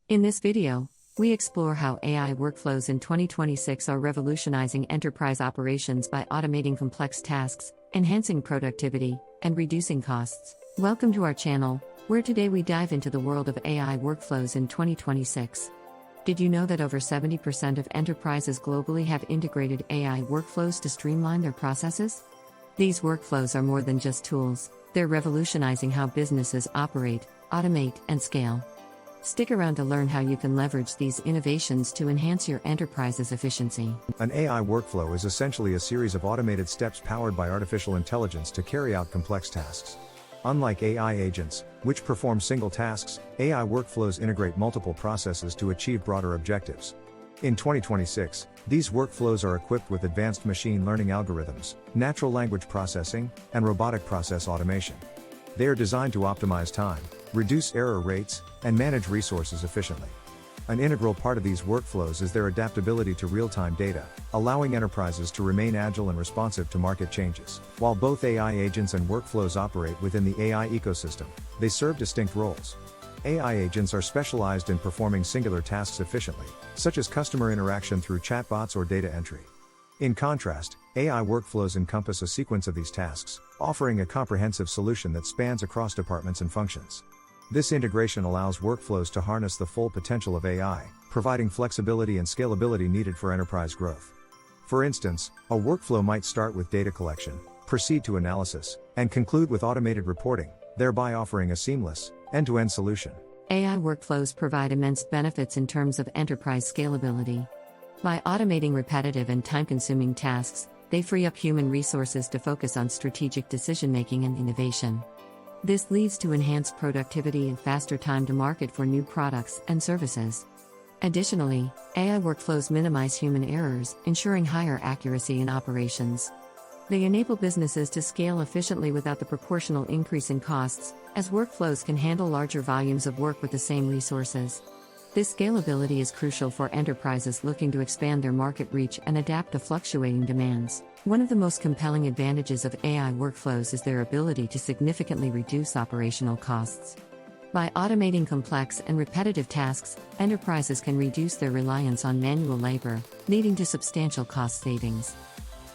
In this video, we explore how AI workflows in 2026 are revolutionizing enterprise operations by automating complex tasks, enhancing productivity, and reducing costs. Welcome to our channel, where today we dive into the world of AI workflows in 2026. Did you know that over 70% of enterprises globally have integrated AI workflows to streamline their processes? These workflows are more than just tools, they're revolutionizing how businesses operate, automate, and scale. Stick around to learn how you can leverage these innovations to enhance your enterprise's efficiency. An AI workflow is essentially a series of automated steps powered by artificial intelligence to carry out complex tasks. Unlike AI agents, which perform single tasks, AI workflows integrate multiple processes to achieve broader objectives. In 2026, these workflows are equipped with advanced machine learning algorithms, natural language processing, and robotic process automation. They are designed to optimize time, reduce error rates, and manage resources efficiently. An integral part of these workflows is their adaptability to real-time data, allowing enterprises to remain agile and responsive to market changes. While both AI agents and workflows operate within the AI ecosystem, they serve distinct roles. AI agents are specialized in performing singular tasks efficiently, such as customer interaction through chatbots or data entry. In contrast, AI workflows encompass a sequence of these tasks, offering a comprehensive solution that spans across departments and functions. This integration allows workflows to harness the full potential of AI, providing flexibility and scalability needed for enterprise growth. For instance, a workflow might start with data collection, proceed to analysis, and conclude with automated reporting, thereby offering a seamless, end-to-end solution. AI workflows provide immense benefits in terms of enterprise scalability. By automating repetitive and time-consuming tasks, they free up human resources to focus on strategic decision-making and innovation. This leads to enhanced productivity and faster time to market for new products and services. Additionally, AI workflows minimize human errors, ensuring higher accuracy in operations. They enable businesses to scale efficiently without the proportional increase in costs, as workflows can handle larger volumes of work with the same resources. This scalability is crucial for enterprises looking to expand their market reach and adapt to fluctuating demands. One of the most compelling advantages of AI workflows is their ability to significantly reduce operational costs. By automating complex and repetitive tasks, enterprises can reduce their reliance on manual labor, leading to substantial cost savings.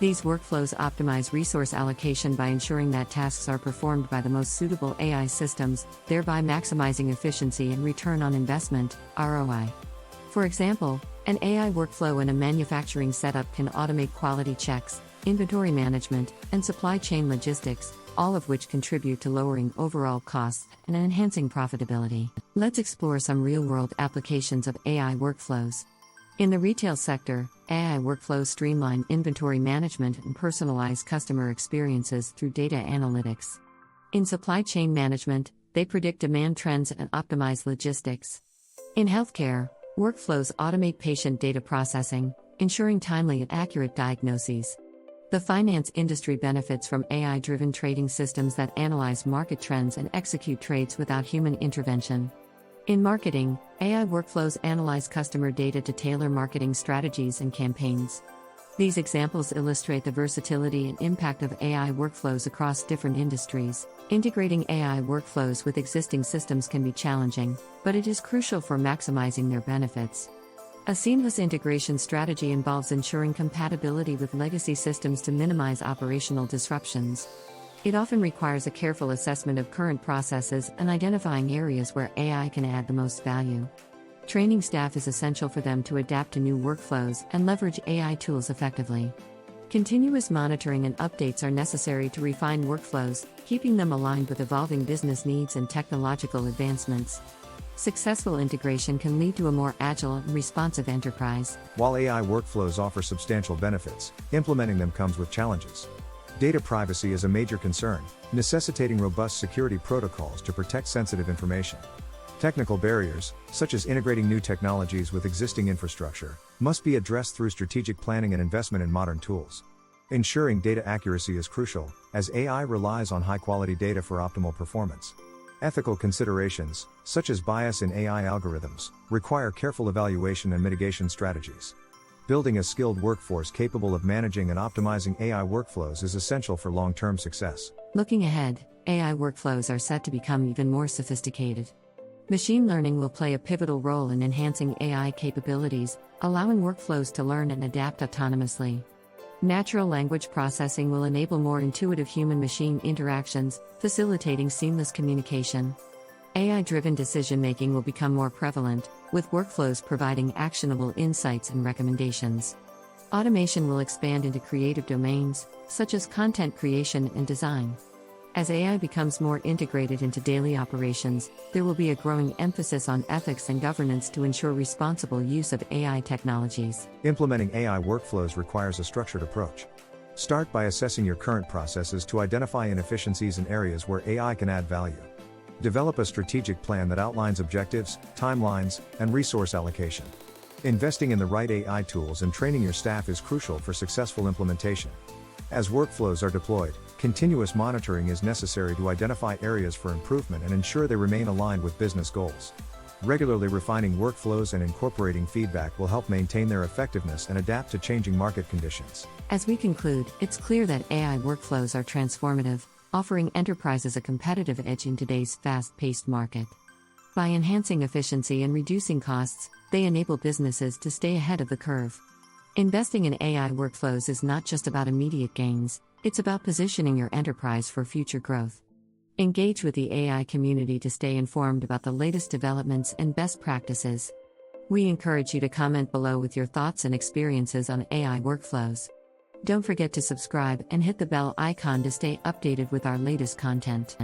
These workflows optimize resource allocation by ensuring that tasks are performed by the most suitable AI systems, thereby maximizing efficiency and return on investment, ROI. For example, an AI workflow in a manufacturing setup can automate quality checks, inventory management, and supply chain logistics, all of which contribute to lowering overall costs and enhancing profitability. Let's explore some real-world applications of AI workflows. In the retail sector, AI workflows streamline inventory management and personalize customer experiences through data analytics. In supply chain management, they predict demand trends and optimize logistics. In healthcare, workflows automate patient data processing, ensuring timely and accurate diagnoses. The finance industry benefits from AI-driven trading systems that analyze market trends and execute trades without human intervention. In marketing, AI workflows analyze customer data to tailor marketing strategies and campaigns. These examples illustrate the versatility and impact of AI workflows across different industries. Integrating AI workflows with existing systems can be challenging, but it is crucial for maximizing their benefits. A seamless integration strategy involves ensuring compatibility with legacy systems to minimize operational disruptions. It often requires a careful assessment of current processes and identifying areas where AI can add the most value. Training staff is essential for them to adapt to new workflows and leverage AI tools effectively. Continuous monitoring and updates are necessary to refine workflows, keeping them aligned with evolving business needs and technological advancements. Successful integration can lead to a more agile and responsive enterprise. While AI workflows offer substantial benefits, implementing them comes with challenges. Data privacy is a major concern, necessitating robust security protocols to protect sensitive information. Technical barriers, such as integrating new technologies with existing infrastructure, must be addressed through strategic planning and investment in modern tools. Ensuring data accuracy is crucial, as AI relies on high-quality data for optimal performance. Ethical considerations, such as bias in AI algorithms, require careful evaluation and mitigation strategies. Building a skilled workforce capable of managing and optimizing AI workflows is essential for long-term success. Looking ahead, AI workflows are set to become even more sophisticated. Machine learning will play a pivotal role in enhancing AI capabilities, allowing workflows to learn and adapt autonomously. Natural language processing will enable more intuitive human-machine interactions, facilitating seamless communication. AI-driven decision-making will become more prevalent, with workflows providing actionable insights and recommendations. Automation will expand into creative domains, such as content creation and design. As AI becomes more integrated into daily operations, there will be a growing emphasis on ethics and governance to ensure responsible use of AI technologies. Implementing AI workflows requires a structured approach. Start by assessing your current processes to identify inefficiencies in areas where AI can add value. Develop a strategic plan that outlines objectives, timelines, and resource allocation. Investing in the right AI tools and training your staff is crucial for successful implementation. As workflows are deployed, continuous monitoring is necessary to identify areas for improvement and ensure they remain aligned with business goals. Regularly refining workflows and incorporating feedback will help maintain their effectiveness and adapt to changing market conditions. As we conclude, it's clear that AI workflows are transformative, offering enterprises a competitive edge in today's fast-paced market. By enhancing efficiency and reducing costs, they enable businesses to stay ahead of the curve. Investing in AI workflows is not just about immediate gains, it's about positioning your enterprise for future growth. Engage with the AI community to stay informed about the latest developments and best practices. We encourage you to comment below with your thoughts and experiences on AI workflows. Don't forget to subscribe and hit the bell icon to stay updated with our latest content.